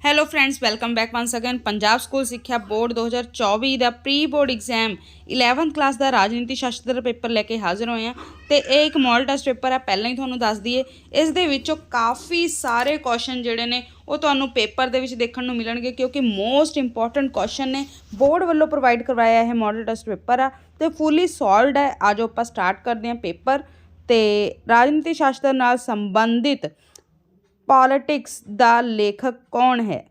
Hello friends, welcome back once again. Punjab school ਸਿੱਖਿਆ board 2024 ਦਾ pre board exam 11th class ਦਾ ਰਾਜਨੀਤੀ ਸ਼ਾਸਤਰ ਪੇਪਰ ਲੈ ਕੇ ਹਾਜ਼ਰ ਹੋਏ ਹਾਂ ਤੇ ਇਹ ਇੱਕ ਮੋਡਲ ਟੈਸਟ ਪੇਪਰ ਹੈ। ਪਹਿਲਾਂ ਹੀ ਤੁਹਾਨੂੰ ਦੱਸ ਦਈਏ, ਇਸ ਦੇ ਵਿੱਚੋਂ ਕਾਫੀ ਸਾਰੇ ਕੁਐਸਚਨ ਜਿਹੜੇ ਨੇ ਉਹ ਤੁਹਾਨੂੰ ਪੇਪਰ ਦੇ ਵਿੱਚ ਦੇਖਣ ਨੂੰ ਮਿਲਣਗੇ, ਕਿਉਂਕਿ ਮੋਸਟ ਇੰਪੋਰਟੈਂਟ ਕੁਐਸਚਨ ਨੇ। ਬੋਰਡ ਵੱਲੋਂ ਪ੍ਰੋਵਾਈਡ ਕਰਵਾਇਆ ਇਹ ਮੋਡਲ ਟੈਸਟ ਪੇਪਰ ਆ ਤੇ ਫੁੱਲੀ ਸੋਲਵਡ ਹੈ। ਆ ਜਾਓ ਆਪਾਂ ਸਟਾਰਟ ਕਰਦੇ ਹਾਂ ਪੇਪਰ। ਤੇ ਰਾਜਨੀਤੀ ਸ਼ਾਸਤਰ ਨਾਲ ਸੰਬੰਧਿਤ ਪੋਲੀਟਿਕਸ ਦਾ ਲੇਖਕ ਕੌਣ ਹੈ?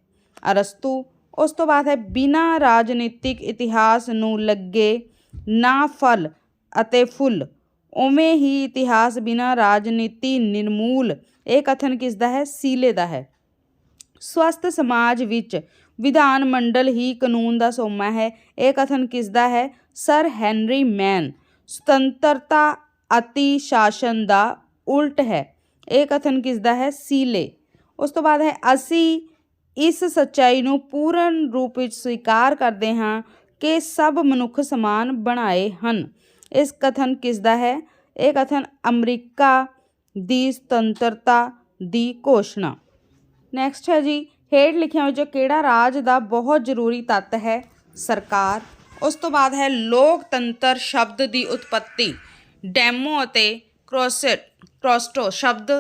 ਅਰਸਤੂ। ਉਸ ਤੋਂ ਬਾਅਦ ਹੈ ਬਿਨਾਂ ਰਾਜਨੀਤਿਕ ਇਤਿਹਾਸ ਨੂੰ ਲੱਗੇ ਨਾ ਫਲ ਅਤੇ ਫੁੱਲ, ਉਵੇਂ ਹੀ ਇਤਿਹਾਸ ਬਿਨਾਂ ਰਾਜਨੀਤੀ ਨਿਰਮੂਲ। ਇਹ ਕਥਨ ਕਿਸ ਦਾ ਹੈ? ਸੀਲੇ ਦਾ ਹੈ। ਸਵਸਥ ਸਮਾਜ ਵਿੱਚ ਵਿਧਾਨ ਮੰਡਲ ਹੀ ਕਾਨੂੰਨ ਦਾ ਸੋਮਾ ਹੈ। ਇਹ ਕਥਨ ਕਿਸ ਦਾ ਹੈ? ਸਰ ਹੈਨਰੀ ਮੈਨ। ਸੁਤੰਤਰਤਾ ਅਤੀ ਸ਼ਾਸਨ ਦਾ ਉਲਟ ਹੈ। ਇਹ ਕਥਨ ਕਿਸ ਦਾ ਹੈ? ਸੀਲੇ। ਉਸ ਤੋਂ ਬਾਅਦ ਹੈ ਅਸੀਂ ਇਸ ਸੱਚਾਈ ਨੂੰ ਪੂਰਨ ਰੂਪ ਵਿੱਚ ਸਵੀਕਾਰ ਕਰਦੇ ਹਾਂ ਕਿ ਸਭ ਮਨੁੱਖ ਸਮਾਨ ਬਣਾਏ ਹਨ। ਇਸ ਕਥਨ ਕਿਸ ਦਾ ਹੈ? ਇਹ ਕਥਨ ਅਮਰੀਕਾ ਦੀ ਸੁਤੰਤਰਤਾ ਦੀ ਘੋਸ਼ਣਾ। ਨੈਕਸਟ ਹੈ ਜੀ, ਹੇਠ ਲਿਖਿਆਂ ਵਿੱਚੋਂ ਕਿਹੜਾ ਰਾਜ ਦਾ ਬਹੁਤ ਜ਼ਰੂਰੀ ਤੱਤ ਹੈ? ਸਰਕਾਰ। ਉਸ ਤੋਂ ਬਾਅਦ ਹੈ ਲੋਕਤੰਤਰ ਸ਼ਬਦ ਦੀ ਉਤਪੱਤੀ ਡੈਮੋ ਅਤੇ ਕ੍ਰੋਸਟੋ ਸ਼ਬਦ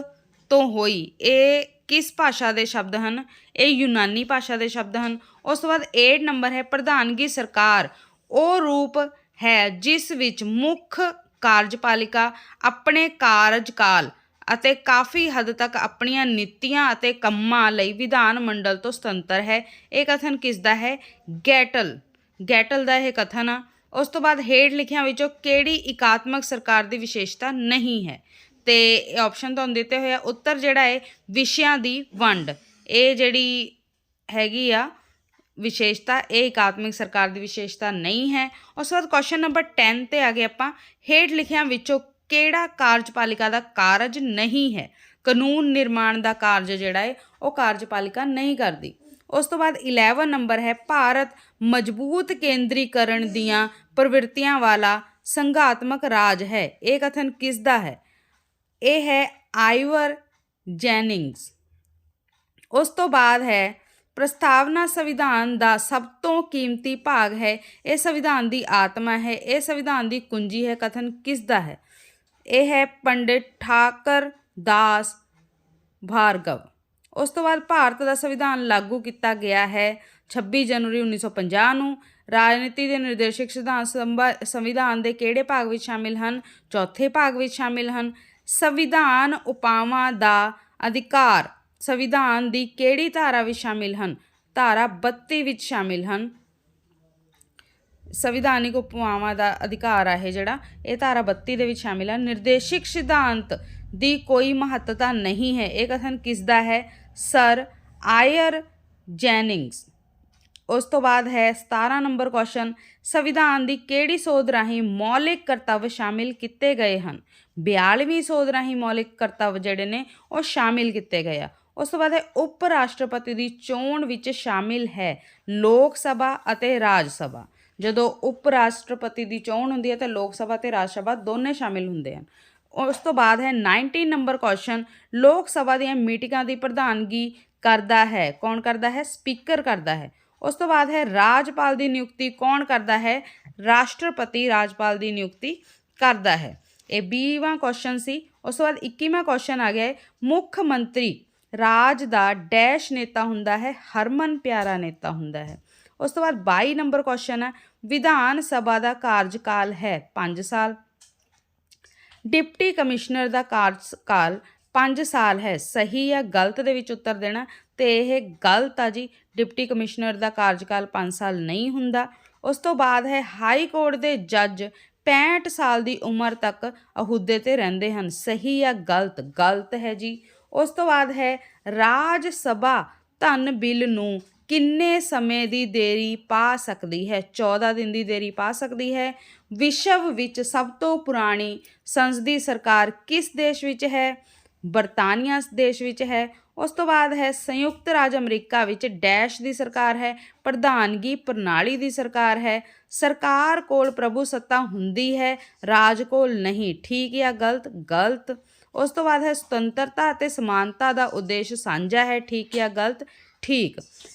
ਤੋਂ ਹੋਈ। ਇਹ ਕਿਸ ਭਾਸ਼ਾ ਦੇ ਸ਼ਬਦ ਹਨ? ਇਹ ਯੂਨਾਨੀ ਭਾਸ਼ਾ ਦੇ ਸ਼ਬਦ ਹਨ। ਉਸ ਤੋਂ ਬਾਅਦ 8 ਨੰਬਰ ਹੈ ਪ੍ਰਧਾਨਗੀ ਸਰਕਾਰ ਉਹ ਰੂਪ ਹੈ ਜਿਸ ਵਿੱਚ ਮੁੱਖ ਕਾਰਜਪਾਲਿਕਾ ਆਪਣੇ ਕਾਰਜਕਾਲ ਅਤੇ ਕਾਫੀ ਹੱਦ ਤੱਕ ਆਪਣੀਆਂ ਨੀਤੀਆਂ ਅਤੇ ਕੰਮਾਂ ਲਈ ਵਿਧਾਨ ਮੰਡਲ ਤੋਂ ਸੁਤੰਤਰ ਹੈ। ਇਹ ਕਥਨ ਕਿਸ ਦਾ ਹੈ? ਗੈਟਲ ਦਾ ਇਹ ਕਥਨ ਆ। ਉਸ ਤੋਂ ਬਾਅਦ ਹੇਠ ਲਿਖਿਆਂ ਵਿੱਚੋਂ ਕਿਹੜੀ ਇਕਾਤਮਕ ਸਰਕਾਰ ਦੀ ਵਿਸ਼ੇਸ਼ਤਾ ਨਹੀਂ ਹੈ? ਤੇ ਆਪਸ਼ਨ ਤੁਹਾਨੂੰ ਦਿੱਤੇ ਹੋਏ ਆ। ਉੱਤਰ ਜਿਹੜਾ ਹੈ ਵਿਸ਼ਿਆਂ ਦੀ ਵੰਡ, ਇਹ ਜਿਹੜੀ ਹੈਗੀ ਆ ਵਿਸ਼ੇਸ਼ਤਾ, ਇਹ ਇਕਾਤਮਿਕ ਸਰਕਾਰ ਦੀ ਵਿਸ਼ੇਸ਼ਤਾ ਨਹੀਂ ਹੈ। ਉਸ ਤੋਂ ਬਾਅਦ ਕੁਐਸਚਨ ਨੰਬਰ 10 ਤੇ ਆ ਗਏ ਆਪਾਂ। ਹੇਠ ਲਿਖਿਆਂ ਵਿੱਚੋਂ ਕਿਹੜਾ ਕਾਰਜਪਾਲਿਕਾ ਦਾ ਕਾਰਜ ਨਹੀਂ ਹੈ? ਕਾਨੂੰਨ ਨਿਰਮਾਣ ਦਾ ਕਾਰਜ ਜਿਹੜਾ ਹੈ ਉਹ ਕਾਰਜਪਾਲਿਕਾ ਨਹੀਂ ਕਰਦੀ। ਉਸ ਤੋਂ ਬਾਅਦ 11 ਨੰਬਰ ਹੈ ਭਾਰਤ ਮਜ਼ਬੂਤ ਕੇਂਦਰੀਕਰਨ ਦੀਆਂ ਪ੍ਰਵਿਰਤੀਆਂ ਵਾਲਾ ਸੰਘਾਤਮਕ ਰਾਜ ਹੈ। ਇਹ ਕਥਨ ਕਿਸ ਦਾ ਹੈ? ਇਹ ਹੈ ਆਈਵਰ ਜੈਨਿੰਗਸ। ਉਸ ਤੋਂ ਬਾਅਦ ਹੈ ਪ੍ਰਸਤਾਵਨਾ ਸੰਵਿਧਾਨ ਦਾ ਸਭ ਤੋਂ ਕੀਮਤੀ ਭਾਗ ਹੈ। ਇਹ ਸੰਵਿਧਾਨ ਦੀ ਆਤਮਾ ਹੈ। ਇਹ ਸੰਵਿਧਾਨ ਦੀ ਕੁੰਜੀ ਹੈ। ਕਥਨ ਕਿਸ ਦਾ ਹੈ? ਇਹ ਹੈ ਪੰਡਿਤ ਠਾਕਰ ਦਾਸ ਭਾਰਗਵ। ਉਸ ਤੋਂ ਬਾਅਦ ਭਾਰਤ ਦਾ ਸੰਵਿਧਾਨ ਲਾਗੂ ਕੀਤਾ ਗਿਆ ਹੈ 26 ਜਨਵਰੀ 1950 ਨੂੰ। ਰਾਜਨੀਤੀ ਦੇ ਨਿਰਦੇਸ਼ਕ ਸਿਧਾਂਤ ਸੰਵਿਧਾਨ ਦੇ ਕਿਹੜੇ ਭਾਗ ਵਿੱਚ ਸ਼ਾਮਿਲ ਹਨ? ਚੌਥੇ ਭਾਗ ਵਿੱਚ ਸ਼ਾਮਿਲ ਹਨ। ਸੰਵਿਧਾਨ ਉਪਾਵਾਂ ਦਾ ਅਧਿਕਾਰ ਸੰਵਿਧਾਨ ਦੀ ਕਿਹੜੀ ਧਾਰਾ ਵਿੱਚ ਸ਼ਾਮਿਲ ਹਨ? ਧਾਰਾ 32 ਵਿੱਚ ਸ਼ਾਮਿਲ ਹਨ। ਸੰਵਿਧਾਨਿਕ ਉਪਾਵਾਂ ਦਾ ਅਧਿਕਾਰ ਆ ਇਹ ਜਿਹੜਾ, ਇਹ ਧਾਰਾ 32 ਦੇ ਵਿੱਚ ਸ਼ਾਮਿਲ ਹੈ। ਨਿਰਦੇਸ਼ਕ ਸਿਧਾਂਤ ਦੀ ਕੋਈ ਮਹੱਤਤਾ ਨਹੀਂ ਹੈ। ਇਹ ਕਥਨ ਕਿਸ ਦਾ ਹੈ? Sir Ivor Jennings. ਉਸ ਤੋਂ ਬਾਅਦ ਹੈ 17 ਨੰਬਰ ਕੁਐਸਚਨ, ਸੰਵਿਧਾਨ ਦੀ ਕਿਹੜੀ ਸੋਧ ਰਾਹੀਂ ਮੌਲਿਕ ਕਰਤੱਵ ਸ਼ਾਮਿਲ ਕੀਤੇ ਗਏ ਹਨ? 42ਵੀਂ ਸੋਧ ਰਾਹੀਂ ਮੌਲਿਕ ਕਰਤੱਵ ਜਿਹੜੇ ਨੇ ਉਹ ਸ਼ਾਮਿਲ ਕੀਤੇ ਗਏ ਆ। ਉਸ ਤੋਂ ਬਾਅਦ ਹੈ ਉਪ ਰਾਸ਼ਟਰਪਤੀ ਦੀ ਚੋਣ ਵਿੱਚ ਸ਼ਾਮਿਲ ਹੈ ਲੋਕ ਸਭਾ ਅਤੇ ਰਾਜ ਸਭਾ। ਜਦੋਂ ਉਪ ਰਾਸ਼ਟਰਪਤੀ ਦੀ ਚੋਣ ਹੁੰਦੀ ਹੈ ਤਾਂ ਲੋਕ ਸਭਾ ਅਤੇ ਰਾਜ ਸਭਾ ਦੋਨੇ ਸ਼ਾਮਿਲ ਹੁੰਦੇ ਹਨ। ਉਸ ਤੋਂ ਬਾਅਦ ਹੈ 19 ਨੰਬਰ ਕੁਐਸਚਨ, ਲੋਕ ਸਭਾ ਦੀਆਂ ਮੀਟਿੰਗਾਂ ਦੀ ਪ੍ਰਧਾਨਗੀ ਕਰਦਾ ਹੈ? ਕੌਣ ਕਰਦਾ ਹੈ? ਸਪੀਕਰ ਕਰਦਾ ਹੈ। ਉਸ ਤੋਂ ਬਾਅਦ ਹੈ ਰਾਜਪਾਲ ਦੀ ਨਿਯੁਕਤੀ ਕੌਣ ਕਰਦਾ ਹੈ? ਰਾਸ਼ਟਰਪਤੀ ਰਾਜਪਾਲ ਦੀ ਨਿਯੁਕਤੀ ਕਰਦਾ ਹੈ। ਇਹ 20ਵਾਂ ਕੁਐਸਚਨ ਸੀ। ਉਸ ਤੋਂ ਬਾਅਦ 21ਵਾਂ ਕੁਐਸਚਨ ਆ ਗਿਆ ਹੈ, ਮੁੱਖ ਮੰਤਰੀ ਰਾਜ ਦਾ ਡੈਸ਼ ਨੇਤਾ ਹੁੰਦਾ ਹੈ? ਹਰਮਨ ਪਿਆਰਾ ਨੇਤਾ ਹੁੰਦਾ ਹੈ। ਉਸ ਤੋਂ ਬਾਅਦ 22 ਨੰਬਰ ਕੁਐਸਚਨ ਹੈ, ਵਿਧਾਨ ਸਭਾ ਦਾ ਕਾਰਜਕਾਲ ਹੈ 5 ਸਾਲ। ਡਿਪਟੀ ਕਮਿਸ਼ਨਰ ਦਾ ਕਾਰਜਕਾਲ 5 ਸਾਲ ਹੈ। ਸਹੀ ਜਾਂ ਗਲਤ ਦੇ ਵਿੱਚ ਉੱਤਰ ਦੇਣਾ, ਤੇ ਇਹ ਗਲਤ ਆ ਜੀ। ਡਿਪਟੀ ਕਮਿਸ਼ਨਰ ਦਾ ਕਾਰਜਕਾਲ 5 ਸਾਲ ਨਹੀਂ ਹੁੰਦਾ। ਉਸ ਤੋਂ ਬਾਅਦ ਹੈ ਹਾਈ ਕੋਰਟ ਦੇ ਜੱਜ 65 ਸਾਲ ਦੀ ਉਮਰ ਤੱਕ ਅਹੁਦੇ 'ਤੇ ਰਹਿੰਦੇ ਹਨ। ਸਹੀ ਜਾਂ ਗਲਤ? ਗਲਤ ਹੈ ਜੀ। ਉਸ ਤੋਂ ਬਾਅਦ ਹੈ ਰਾਜ ਸਭਾ ਧਨ ਬਿੱਲ ਨੂੰ ਕਿੰਨੇ ਸਮੇਂ ਦੀ ਦੇਰੀ ਪਾ ਸਕਦੀ ਹੈ? 14 ਦਿਨ ਦੀ ਦੇਰੀ ਪਾ ਸਕਦੀ ਹੈ। ਵਿਸ਼ਵ ਵਿੱਚ ਸਭ ਤੋਂ ਪੁਰਾਣੀ ਸੰਸਦੀ ਸਰਕਾਰ ਕਿਸ ਦੇਸ਼ ਵਿੱਚ ਹੈ? ਬਰਤਾਨੀਆ ਦੇਸ਼ ਵਿੱਚ ਹੈ। ਉਸ ਤੋਂ ਬਾਅਦ ਹੈ ਸੰਯੁਕਤ ਰਾਜ ਅਮਰੀਕਾ ਵਿੱਚ ਡੈਸ਼ ਦੀ ਸਰਕਾਰ ਹੈ। ਪ੍ਰਧਾਨਗੀ ਪ੍ਰਣਾਲੀ ਦੀ ਸਰਕਾਰ ਹੈ। ਸਰਕਾਰ ਕੋਲ ਪ੍ਰਭੂ ਸੱਤਾ ਹੁੰਦੀ ਹੈ, ਰਾਜ ਕੋਲ ਨਹੀਂ। ਠੀਕ ਜਾਂ ਗਲਤ? ਗਲਤ। ਉਸ ਤੋਂ ਬਾਅਦ ਹੈ ਸੁਤੰਤਰਤਾ ਅਤੇ ਸਮਾਨਤਾ ਦਾ ਉਦੇਸ਼ ਸਾਂਝਾ ਹੈ। ਠੀਕ ਜਾਂ ਗਲਤ? ਠੀਕ।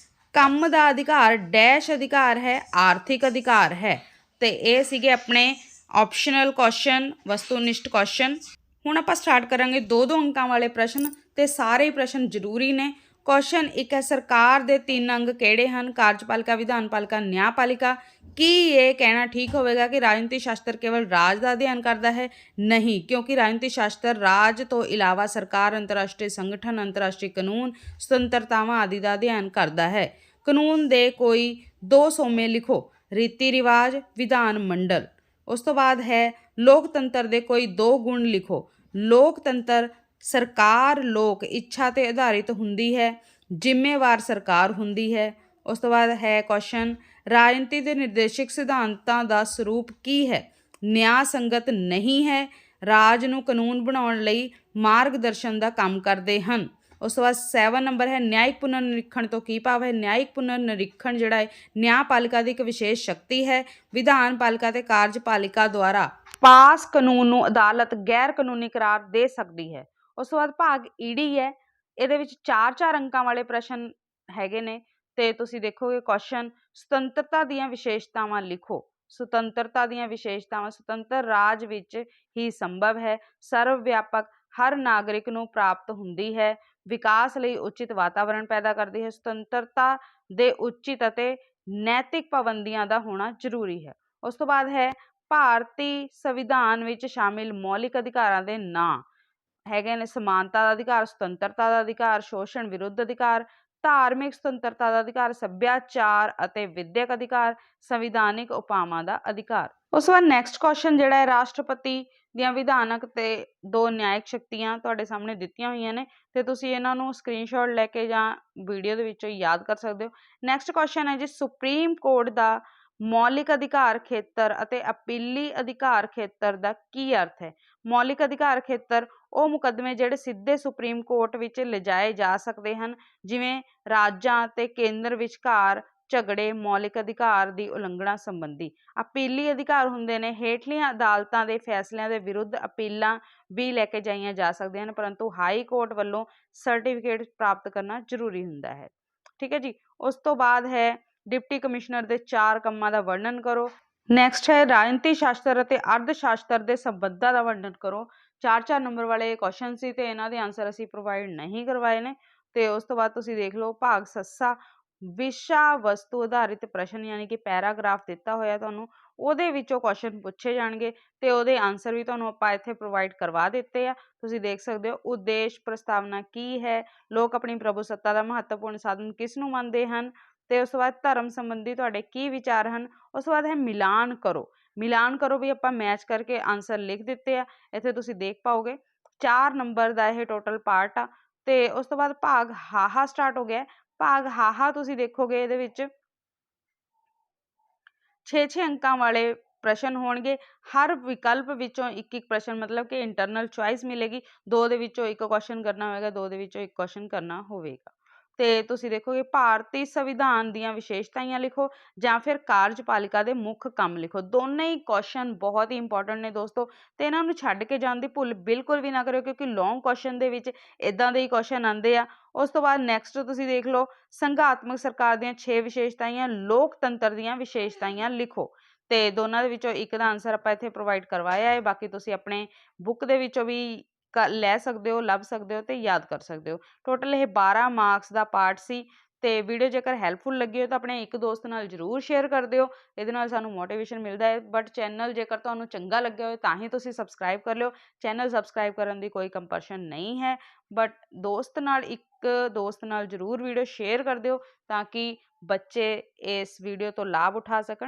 ਕੰਮ ਦਾ ਅਧਿਕਾਰ ਡੈਸ਼ ਅਧਿਕਾਰ ਹੈ, ਆਰਥਿਕ ਅਧਿਕਾਰ ਹੈ। ਤੇ ਇਹ ਸੀਗੇ ਆਪਣੇ ਆਪਸ਼ਨਲ ਕੁਐਸਚਨ, ਵਸਤੂਨਿਸ਼ਟ ਕੁਐਸਚਨ। ਹੁਣ ਆਪਾਂ ਸਟਾਰਟ ਕਰਾਂਗੇ 2-2 ਅੰਕਾਂ ਵਾਲੇ ਪ੍ਰਸ਼ਨ, ਤੇ ਸਾਰੇ ਹੀ ਪ੍ਰਸ਼ਨ ਜ਼ਰੂਰੀ ਨੇ। ਕੁਐਸਚਨ 1 ਹੈ, ਸਰਕਾਰ ਦੇ 3 ਅੰਗ ਕਿਹੜੇ ਹਨ? ਕਾਰਜਪਾਲਿਕਾ, ਵਿਧਾਨਪਾਲਿਕਾ, ਨਿਆਂਪਾਲਿਕਾ। ਕੀ ਇਹ ਕਹਿਣਾ ਠੀਕ ਹੋਵੇਗਾ ਕਿ ਰਾਜਨੀਤੀ ਸ਼ਾਸਤਰ ਕੇਵਲ ਰਾਜ ਦਾ ਅਧਿਐਨ ਕਰਦਾ ਹੈ? ਨਹੀਂ, ਕਿਉਂਕਿ ਰਾਜਨੀਤੀ ਸ਼ਾਸਤਰ ਰਾਜ ਤੋਂ ਇਲਾਵਾ ਸਰਕਾਰ, ਅੰਤਰਰਾਸ਼ਟਰੀ ਸੰਗਠਨ, ਅੰਤਰਰਾਸ਼ਟਰੀ ਕਾਨੂੰਨ, ਸੁਤੰਤਰਤਾਵਾਂ ਆਦਿ ਦਾ ਅਧਿਐਨ ਕਰਦਾ ਹੈ। ਕਾਨੂੰਨ ਦੇ ਕੋਈ 2 ਸੋਮੇ ਲਿਖੋ। ਰੀਤੀ ਰਿਵਾਜ, ਵਿਧਾਨ ਮੰਡਲ। ਉਸ ਤੋਂ ਬਾਅਦ ਹੈ ਲੋਕਤੰਤਰ ਦੇ ਕੋਈ 2 ਗੁਣ ਲਿਖੋ। ਲੋਕਤੰਤਰ ਸਰਕਾਰ ਲੋਕ ਇੱਛਾ 'ਤੇ ਆਧਾਰਿਤ ਹੁੰਦੀ ਹੈ, ਜ਼ਿੰਮੇਵਾਰ ਸਰਕਾਰ ਹੁੰਦੀ ਹੈ। ਉਸ ਤੋਂ ਬਾਅਦ ਹੈ ਕੁਐਸਚਨ, ਰਾਜਨੀਤੀ ਦੇ ਨਿਰਦੇਸ਼ਕ ਸਿਧਾਂਤਾਂ ਦਾ ਸਰੂਪ ਕੀ ਹੈ? ਨਿਆਂ ਸੰਗਤ ਨਹੀਂ ਹੈ, ਰਾਜ ਨੂੰ ਕਾਨੂੰਨ ਬਣਾਉਣ ਲਈ ਮਾਰਗਦਰਸ਼ਨ ਦਾ ਕੰਮ ਕਰਦੇ ਹਨ। ਉਸ ਤੋਂ ਬਾਅਦ 7 ਨੰਬਰ ਹੈ, ਨਿਆਇਕ ਪੁਨਰ ਨਿਰੀਖਣ ਤੋਂ ਕੀ ਭਾਵ ਹੈ? ਨਿਆਇਕ ਪੁਨਰ ਨਿਰੀਖਣ ਜਿਹੜਾ ਹੈ ਨਿਆਂਪਾਲਿਕਾ ਦੀ ਇੱਕ ਵਿਸ਼ੇਸ਼ ਸ਼ਕਤੀ ਹੈ। ਵਿਧਾਨਪਾਲਿਕਾ ਤੇ ਕਾਰਜਪਾਲਿਕਾ ਦੁਆਰਾ ਪਾਸ ਕਾਨੂੰਨ ਨੂੰ ਅਦਾਲਤ ਗੈਰ ਕਾਨੂੰਨੀ ਕਰਾਰ ਦੇ ਸਕਦੀ ਹੈ। ਉਸ ਤੋਂ ਬਾਅਦ ਭਾਗ ਈਡੀ ਹੈ, ਇਹਦੇ ਵਿੱਚ 4-4 ਅੰਕਾਂ ਵਾਲੇ ਪ੍ਰਸ਼ਨ ਹੈਗੇ ਨੇ। ਤੇ ਤੁਸੀਂ ਦੇਖੋਗੇ ਕੁਐਸਚਨ, ਸੁਤੰਤਰਤਾ ਦੀਆਂ ਵਿਸ਼ੇਸ਼ਤਾਵਾਂ ਲਿਖੋ। ਸੁਤੰਤਰਤਾ ਦੀਆਂ ਵਿਸ਼ੇਸ਼ਤਾਵਾਂ, ਸੁਤੰਤਰ ਰਾਜ ਵਿੱਚ ਹੀ ਸੰਭਵ ਹੈ। ਸਰਵ ਵਿਆਪਕ, ਹਰ ਨਾਗਰਿਕ ਨੂੰ ਪ੍ਰਾਪਤ ਹੁੰਦੀ ਹੈ। ਵਿਕਾਸ ਲਈ ਉਚਿਤ ਵਾਤਾਵਰਣ ਪੈਦਾ ਕਰਦੀ ਹੈ। ਸੁਤੰਤਰਤਾ ਦੇ ਉਚਿਤ ਅਤੇ ਨੈਤਿਕ ਪਾਬੰਦੀਆਂ ਦਾ ਹੋਣਾ ਜ਼ਰੂਰੀ ਹੈ। ਉਸ ਤੋਂ ਬਾਅਦ ਹੈ ਭਾਰਤੀ ਸੰਵਿਧਾਨ ਵਿੱਚ ਸ਼ਾਮਿਲ ਮੌਲਿਕ ਅਧਿਕਾਰਾਂ ਦੇ ਨਾਂ ਹੈਗੇ ਨੇ। ਸਮਾਨਤਾ ਦਾ ਅਧਿਕਾਰ, ਸੁਤੰਤਰਤਾ ਦਾ ਅਧਿਕਾਰ, ਸ਼ੋਸ਼ਣ ਵਿਰੁੱਧ ਅਧਿਕਾਰ, ਧਾਰਮਿਕ ਸੁਤੰਤਰਤਾ ਦਾ ਅਧਿਕਾਰ, ਸੱਭਿਆਚਾਰ ਅਤੇ ਵਿਦਿਅਕ ਅਧਿਕਾਰ, ਸੰਵਿਧਾਨਿਕ ਉਪਾਵਾਂ ਦਾ ਅਧਿਕਾਰ। ਉਸ ਤੋਂ ਬਾਅਦ ਨੈਕਸਟ ਕੁਐਸਚਨ ਜਿਹੜਾ ਹੈ, ਰਾਸ਼ਟਰਪਤੀ ਦੀਆਂ ਵਿਧਾਨਕ ਤੇ 2 ਨਿਆਇਕ ਸ਼ਕਤੀਆਂ ਤੁਹਾਡੇ ਸਾਹਮਣੇ ਦਿੱਤੀਆਂ ਹੋਈਆਂ ਨੇ, ਤੇ ਤੁਸੀਂ ਇਹਨਾਂ ਨੂੰ ਸਕਰੀਨਸ਼ਾਟ ਲੈ ਕੇ ਜਾਂ ਵੀਡੀਓ ਦੇ ਵਿੱਚੋਂ ਯਾਦ ਕਰ ਸਕਦੇ ਹੋ। ਨੈਕਸਟ ਕੁਐਸਚਨ ਹੈ ਜੀ, ਸੁਪਰੀਮ ਕੋਰਟ ਦਾ ਮੌਲਿਕ ਅਧਿਕਾਰ ਖੇਤਰ ਅਤੇ ਅਪੀਲੀ ਅਧਿਕਾਰ ਖੇਤਰ ਦਾ ਕੀ ਅਰਥ ਹੈ? ਮੌਲਿਕ ਅਧਿਕਾਰ ਖੇਤਰ ਉਹ ਮੁਕੱਦਮੇ ਜਿਹੜੇ ਸਿੱਧੇ ਸੁਪਰੀਮ ਕੋਰਟ ਵਿੱਚ ਲਿਜਾਏ ਜਾ ਸਕਦੇ ਹਨ, ਜਿਵੇਂ ਰਾਜਾਂ ਤੇ ਕੇਂਦਰ ਵਿਚਕਾਰ ਝਗੜੇ ਮੌਲਿਕ ਅਧਿਕਾਰ ਦੀ ਉਲੰਘਣਾ ਸੰਬੰਧੀ। ਅਪੀਲੀ ਅਧਿਕਾਰ ਹੁੰਦੇ ਨੇ ਹੇਠਲੀਆਂ ਅਦਾਲਤਾਂ ਦੇ ਫੈਸਲਿਆਂ ਦੇ ਵਿਰੁੱਧ ਅਪੀਲਾਂ ਵੀ ਲੈ ਕੇ ਜਾਈਆਂ ਜਾ ਸਕਦੀਆਂ ਹਨ, ਪਰੰਤੂ ਹਾਈ ਕੋਰਟ ਵੱਲੋਂ ਸਰਟੀਫਿਕੇਟ ਪ੍ਰਾਪਤ ਕਰਨਾ ਜ਼ਰੂਰੀ ਹੁੰਦਾ ਹੈ। ਠੀਕ ਹੈ ਜੀ। ਉਸ ਤੋਂ ਬਾਅਦ ਹੈ ਡਿਪਟੀ ਕਮਿਸ਼ਨਰ ਦੇ 4 ਕੰਮਾਂ ਦਾ ਵਰਣਨ ਕਰੋ। ਨੈਕਸਟ ਹੈ ਰਾਜਨੀਤੀ ਸ਼ਾਸਤਰ ਅਤੇ ਅਰਧ ਸ਼ਾਸਤਰ ਦੇ ਸੰਬੰਧਾਂ ਦਾ ਵਰਣਨ ਕਰੋ। 4-4 ਨੰਬਰ ਵਾਲੇ ਕੁਐਸਚਨ ਸੀ ਤੇ ਇਹਨਾਂ ਦੇ ਆਨਸਰ ਅਸੀਂ ਪ੍ਰੋਵਾਈਡ ਨਹੀਂ ਕਰਵਾਏ ਨੇ। ਤੇ ਉਸ ਤੋਂ ਬਾਅਦ ਤੁਸੀਂ ਦੇਖ ਲਓ ਭਾਗ ਸੱਸਾ, ਵਿਸ਼ਾ ਵਸਤੂ ਆਧਾਰਿਤ ਪ੍ਰਸ਼ਨ, ਯਾਨੀ ਕਿ ਪੈਰਾਗ੍ਰਾਫ ਦਿੱਤਾ ਹੋਇਆ ਤੁਹਾਨੂੰ, ਉਹਦੇ ਵਿੱਚੋਂ ਕੁਐਸਚਨ ਪੁੱਛੇ ਜਾਣਗੇ ਤੇ ਉਹਦੇ ਆਨਸਰ ਵੀ ਤੁਹਾਨੂੰ ਆਪਾਂ ਇੱਥੇ ਪ੍ਰੋਵਾਈਡ ਕਰਵਾ ਦਿੱਤੇ ਆ। ਤੁਸੀਂ ਦੇਖ ਸਕਦੇ ਹੋ ਉਦੇਸ਼ ਪ੍ਰਸਤਾਵਨਾ ਕੀ ਹੈ, ਲੋਕ ਆਪਣੀ ਪ੍ਰਭੂ ਸੱਤਾ ਦਾ ਮਹੱਤਵਪੂਰਨ ਸਾਧਨ ਕਿਸ ਨੂੰ ਮੰਨਦੇ ਹਨ, ਤੇ ਉਸ ਤੋਂ ਬਾਅਦ ਧਰਮ ਸੰਬੰਧੀ ਤੁਹਾਡੇ ਕੀ ਵਿਚਾਰ ਹਨ। ਉਸ ਤੋਂ ਬਾਅਦ ਹੈ ਮਿਲਾਨ ਕਰੋ। ਮਿਲਾਨ ਕਰੋ ਵੀ ਆਪਾਂ ਮੈਚ ਕਰਕੇ ਆਨਸਰ ਲਿਖ ਦਿੱਤੇ ਆ, ਇੱਥੇ ਤੁਸੀਂ ਦੇਖ ਪਾਓਗੇ। 4 ਨੰਬਰ ਦਾ ਇਹ ਟੋਟਲ ਪਾਰਟ ਆ। ਤੇ ਉਸ ਤੋਂ ਬਾਅਦ ਭਾਗ ਹਾਹਾ ਸਟਾਰਟ ਹੋ ਗਿਆ। ਭਾਗ ਹਾਹਾ ਤੁਸੀਂ ਦੇਖੋਗੇ ਇਹਦੇ ਵਿੱਚ 6-6 ਅੰਕਾਂ ਵਾਲੇ ਪ੍ਰਸ਼ਨ ਹੋਣਗੇ। ਹਰ ਵਿਕਲਪ ਵਿੱਚੋਂ ਇੱਕ ਪ੍ਰਸ਼ਨ, ਮਤਲਬ ਕਿ ਇੰਟਰਨਲ ਚੁਆਇਸ ਮਿਲੇਗੀ। 2 ਦੇ ਵਿੱਚੋਂ 1 ਕੁਐਸਚਨ ਕਰਨਾ ਹੋਵੇਗਾ, 2 ਦੇ ਵਿੱਚੋਂ 1 ਕੁਐਸਚਨ ਕਰਨਾ ਹੋਵੇਗਾ। ਤੇ ਤੁਸੀਂ ਦੇਖੋਗੇ ਭਾਰਤੀ ਸੰਵਿਧਾਨ ਦੀਆਂ ਵਿਸ਼ੇਸ਼ਤਾਵਾਂ ਲਿਖੋ ਜਾਂ ਫਿਰ ਕਾਰਜਪਾਲਿਕਾ ਦੇ ਮੁੱਖ ਕੰਮ ਲਿਖੋ। ਦੋਨੇ ਹੀ ਕੁਐਸਚਨ ਬਹੁਤ ਹੀ ਇੰਪੋਰਟੈਂਟ ਨੇ ਦੋਸਤੋ, ਤੇ ਇਹਨਾਂ ਨੂੰ ਛੱਡ ਕੇ ਜਾਣ ਦੀ ਭੁੱਲ ਬਿਲਕੁਲ ਵੀ ਨਾ ਕਰਿਓ, ਕਿਉਂਕਿ ਲੌਂਗ ਕੁਐਸਚਨ ਦੇ ਵਿੱਚ ਇਦਾਂ ਦੇ ਹੀ ਕੁਐਸਚਨ ਆਉਂਦੇ ਆ। ਉਸ ਤੋਂ ਬਾਅਦ ਨੈਕਸਟ ਤੁਸੀਂ ਦੇਖ ਲਓ ਸੰਘਾਤਮਕ ਸਰਕਾਰ ਦੀਆਂ 6 ਵਿਸ਼ੇਸ਼ਤਾਵਾਂ, ਲੋਕਤੰਤਰ ਦੀਆਂ ਵਿਸ਼ੇਸ਼ਤਾਵਾਂ ਲਿਖੋ। ਤੇ ਦੋਨਾਂ ਦੇ ਵਿੱਚੋਂ ਇੱਕ ਦਾ ਆਨਸਰ ਆਪਾਂ ਇੱਥੇ ਪ੍ਰੋਵਾਈਡ ਕਰਵਾਇਆ ਹੈ, ਬਾਕੀ ਤੁਸੀਂ ਆਪਣੇ ਬੁੱਕ ਦੇ ਵਿੱਚੋਂ ਵੀ ਲੈ ਸਕਦੇ ਹੋ, ਲੱਭ ਸਕਦੇ ਹੋ ਤੇ ਯਾਦ ਕਰ ਸਕਦੇ ਹੋ। ਟੋਟਲ ਇਹ 12 ਮਾਰਕਸ ਦਾ ਪਾਰਟ ਸੀ। ਤੇ ਵੀਡੀਓ ਜੇਕਰ ਹੈਲਪਫੁਲ ਲੱਗੀ ਹੋ ਤਾਂ ਆਪਣੇ ਇੱਕ ਦੋਸਤ ਨਾਲ ਜ਼ਰੂਰ ਸ਼ੇਅਰ ਕਰ ਦਿਓ, ਇਹਦੇ ਨਾਲ ਸਾਨੂੰ ਮੋਟੀਵੇਸ਼ਨ ਮਿਲਦਾ ਹੈ। ਬਟ ਚੈਨਲ ਜੇਕਰ ਤੁਹਾਨੂੰ ਚੰਗਾ ਲੱਗਿਆ ਹੋਵੇ ਤਾਂ ਹੀ ਤੁਸੀਂ ਸਬਸਕ੍ਰਾਈਬ ਕਰ ਲਿਓ। ਚੈਨਲ ਸਬਸਕ੍ਰਾਈਬ ਕਰਨ ਦੀ ਕੋਈ ਕੰਪਲਸ਼ਨ ਨਹੀਂ ਹੈ, ਬਟ ਇੱਕ ਦੋਸਤ ਨਾਲ ਜ਼ਰੂਰ ਵੀਡੀਓ ਸ਼ੇਅਰ ਕਰ ਦਿਓ ਤਾਂ ਕਿ ਬੱਚੇ ਇਸ ਵੀਡੀਓ ਤੋਂ ਲਾਭ ਉਠਾ ਸਕਣ।